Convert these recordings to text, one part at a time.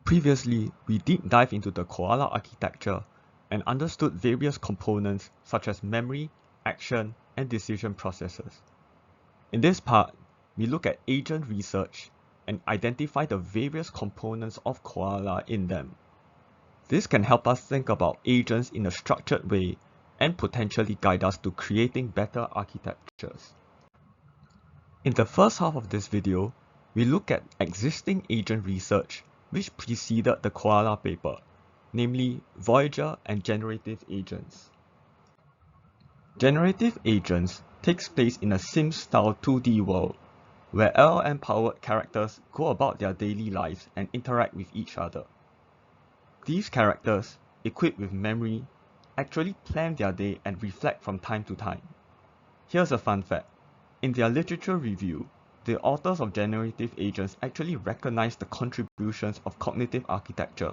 Previously, we deep dive into the CoALA architecture and understood various components such as memory, action, and decision processes. In this part, we look at agent research and identify the various components of CoALA in them. This can help us think about agents in a structured way and potentially guide us to creating better architectures. In the first half of this video, we look at existing agent research which preceded the CoALA paper, namely Voyager and generative agents. Generative agents takes place in a sim-style 2D world, where LLM-powered characters go about their daily lives and interact with each other. These characters, equipped with memory, actually plan their day and reflect from time to time. Here's a fun fact. In their literature review, the authors of generative agents actually recognized the contributions of cognitive architecture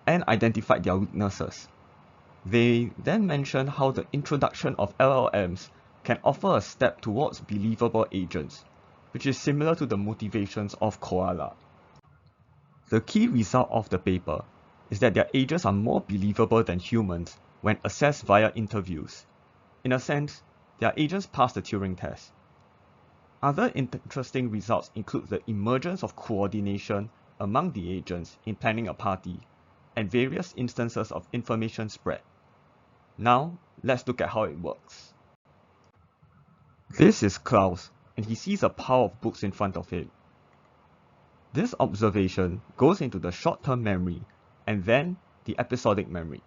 and identified their weaknesses. They then mentioned how the introduction of LLMs can offer a step towards believable agents, which is similar to the motivations of CoALA. The key result of the paper is that their agents are more believable than humans when assessed via interviews. In a sense, their agents pass the Turing test. Other interesting results include the emergence of coordination among the agents in planning a party, and various instances of information spread. Now, let's look at how it works. This is Klaus, and he sees a pile of books in front of him. This observation goes into the short-term memory, and then the episodic memory.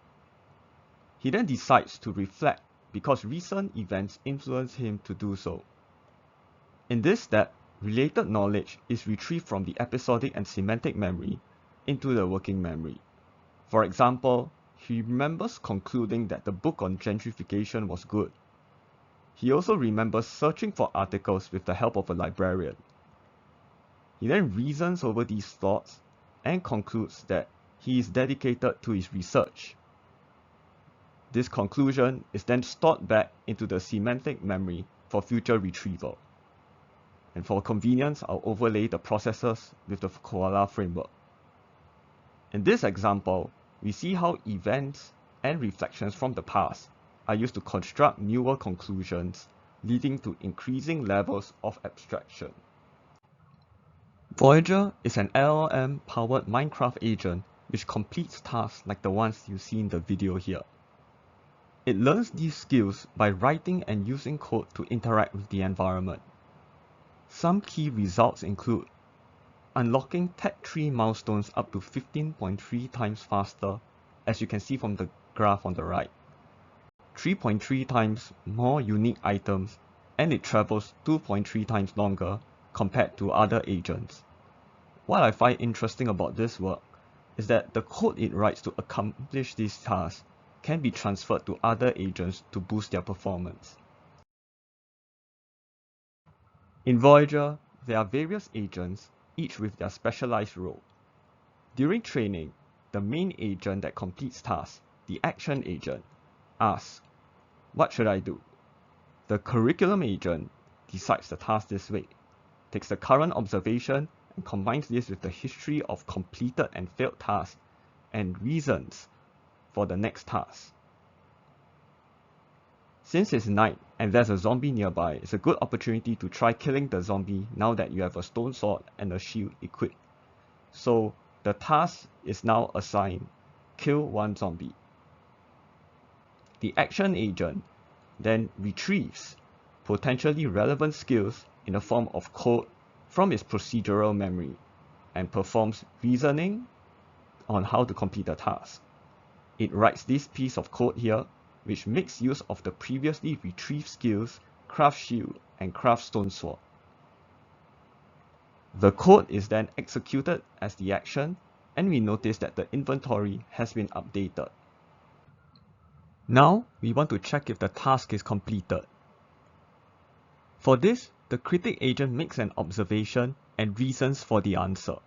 He then decides to reflect because recent events influence him to do so. In this step, related knowledge is retrieved from the episodic and semantic memory into the working memory. For example, he remembers concluding that the book on gentrification was good. He also remembers searching for articles with the help of a librarian. He then reasons over these thoughts and concludes that he is dedicated to his research. This conclusion is then stored back into the semantic memory for future retrieval. And for convenience, I'll overlay the processes with the CoALA framework. In this example, we see how events and reflections from the past are used to construct newer conclusions, leading to increasing levels of abstraction. Voyager is an LLM-powered Minecraft agent which completes tasks like the ones you see in the video here. It learns these skills by writing and using code to interact with the environment. Some key results include unlocking tech tree milestones up to 15.3 times faster, as you can see from the graph on the right, 3.3 times more unique items, and it travels 2.3 times longer compared to other agents. What I find interesting about this work is that the code it writes to accomplish these tasks can be transferred to other agents to boost their performance. In Voyager, there are various agents, each with their specialized role. During training, the main agent that completes tasks, the action agent, asks, "What should I do?" The curriculum agent decides the task this way, takes the current observation and combines this with the history of completed and failed tasks, and reasons for the next task. Since it's night and there's a zombie nearby, it's a good opportunity to try killing the zombie now that you have a stone sword and a shield equipped. So the task is now assigned, kill one zombie. The action agent then retrieves potentially relevant skills in the form of code from its procedural memory and performs reasoning on how to complete the task. It writes this piece of code here, which makes use of the previously retrieved skills, craft shield, and craft stone sword. The code is then executed as the action, and we notice that the inventory has been updated. Now, we want to check if the task is completed. For this, the critic agent makes an observation and reasons for the answer.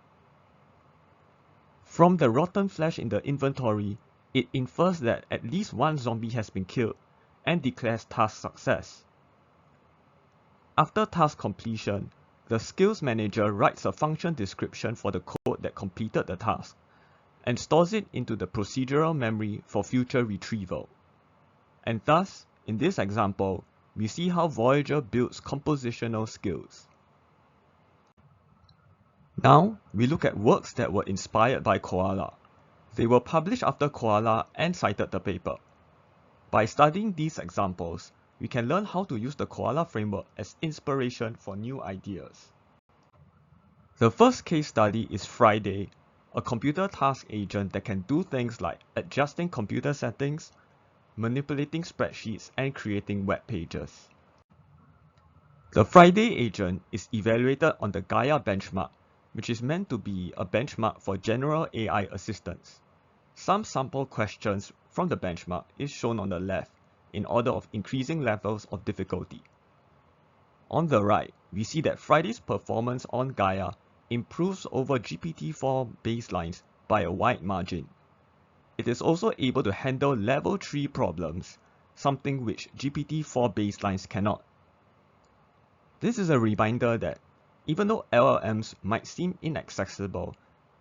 From the rotten flesh in the inventory, it infers that at least one zombie has been killed and declares task success. After task completion, the skills manager writes a function description for the code that completed the task, and stores it into the procedural memory for future retrieval. And thus, in this example, we see how Voyager builds compositional skills. Now, we look at works that were inspired by CoALA. They were published after CoALA and cited the paper. By studying these examples, we can learn how to use the CoALA framework as inspiration for new ideas. The first case study is Friday, a computer task agent that can do things like adjusting computer settings, manipulating spreadsheets, and creating web pages. The Friday agent is evaluated on the Gaia benchmark, which is meant to be a benchmark for general AI assistants. Some sample questions from the benchmark is shown on the left in order of increasing levels of difficulty. On the right, we see that Friday's performance on Gaia improves over GPT-4 baselines by a wide margin. It is also able to handle level 3 problems, something which GPT-4 baselines cannot. This is a reminder that even though LLMs might seem inaccessible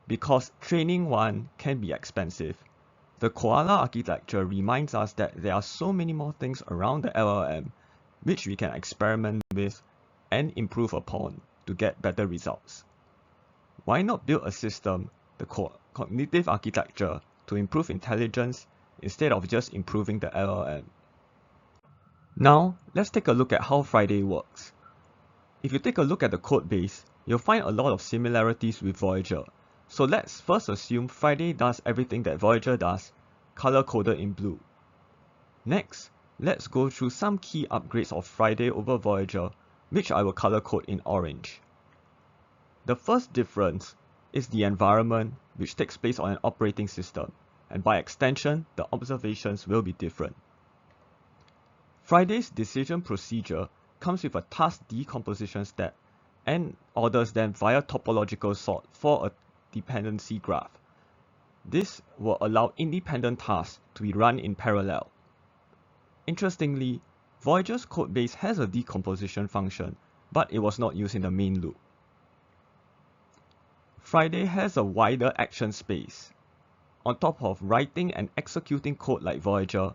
because training one can be expensive, the CoALA architecture reminds us that there are so many more things around the LLM which we can experiment with and improve upon to get better results. Why not build a system, the cognitive architecture, to improve intelligence instead of just improving the LLM? Now, let's take a look at how Friday works. If you take a look at the code base, you'll find a lot of similarities with Voyager. So let's first assume Friday does everything that Voyager does, color-coded in blue. Next, let's go through some key upgrades of Friday over Voyager, which I will color-code in orange. The first difference is the environment, which takes place on an operating system, and by extension, the observations will be different. Friday's decision procedure comes with a task decomposition step and orders them via topological sort for a dependency graph. This will allow independent tasks to be run in parallel. Interestingly, Voyager's codebase has a decomposition function, but it was not used in the main loop. Friday has a wider action space. On top of writing and executing code like Voyager,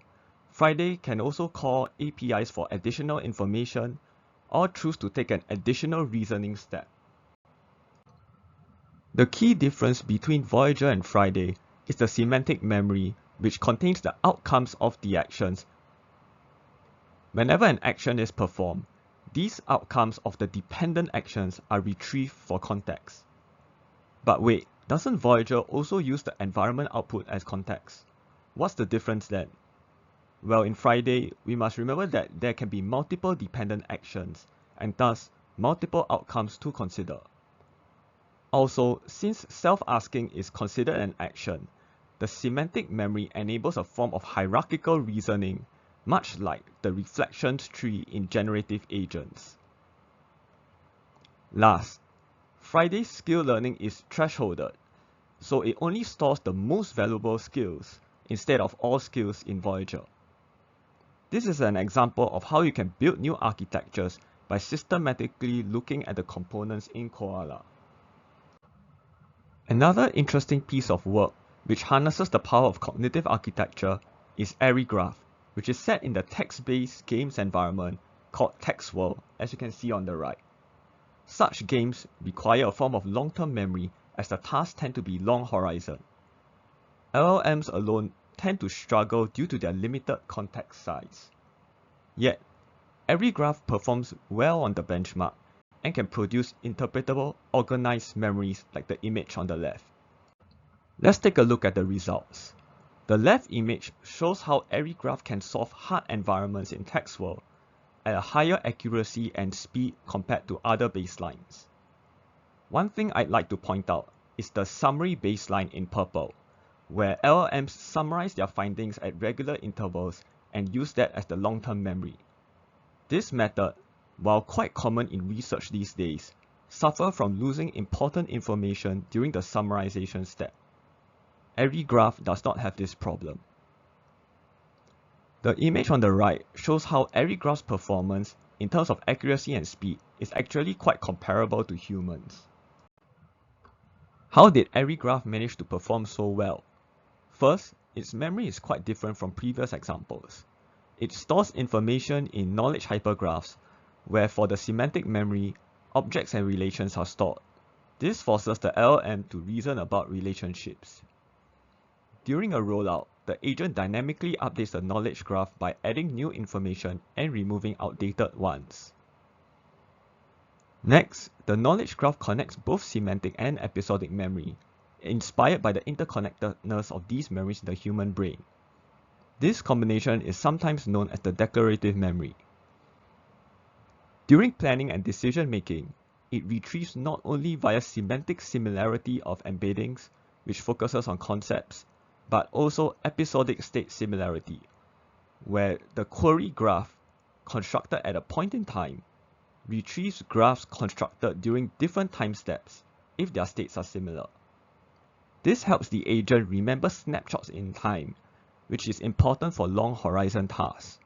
Friday can also call APIs for additional information or choose to take an additional reasoning step. The key difference between Voyager and Friday is the semantic memory, which contains the outcomes of the actions. Whenever an action is performed, these outcomes of the dependent actions are retrieved for context. But wait, doesn't Voyager also use the environment output as context? What's the difference then? Well, in Friday, we must remember that there can be multiple dependent actions, and thus multiple outcomes to consider. Also, since self-asking is considered an action, the semantic memory enables a form of hierarchical reasoning, much like the reflections tree in generative agents. Last, Friday's skill learning is thresholded, so it only stores the most valuable skills instead of all skills in Voyager. This is an example of how you can build new architectures by systematically looking at the components in CoALA. Another interesting piece of work which harnesses the power of cognitive architecture is arXiv, which is set in the text-based games environment called Text World, as you can see on the right. Such games require a form of long-term memory as the tasks tend to be long horizon. LLMs alone tend to struggle due to their limited context size. Yet, arXiv performs well on the benchmark and can produce interpretable, organized memories like the image on the left. Let's take a look at the results. The left image shows how arXiv can solve hard environments in Text World at a higher accuracy and speed compared to other baselines. One thing I'd like to point out is the summary baseline in purple, where LLMs summarize their findings at regular intervals and use that as the long-term memory. This method, while quite common in research these days, suffers from losing important information during the summarization step. arXiv does not have this problem. The image on the right shows how arXiv's performance in terms of accuracy and speed is actually quite comparable to humans. How did every graph manage to perform so well? First, its memory is quite different from previous examples. It stores information in knowledge hypergraphs, where for the semantic memory, objects and relations are stored. This forces the LLM to reason about relationships. During a rollout, the agent dynamically updates the knowledge graph by adding new information and removing outdated ones. Next, the knowledge graph connects both semantic and episodic memory, inspired by the interconnectedness of these memories in the human brain. This combination is sometimes known as the declarative memory. During planning and decision making, it retrieves not only via semantic similarity of embeddings, which focuses on concepts, but also episodic state similarity, where the query graph, constructed at a point in time, retrieves graphs constructed during different time steps if their states are similar. This helps the agent remember snapshots in time, which is important for long horizon tasks.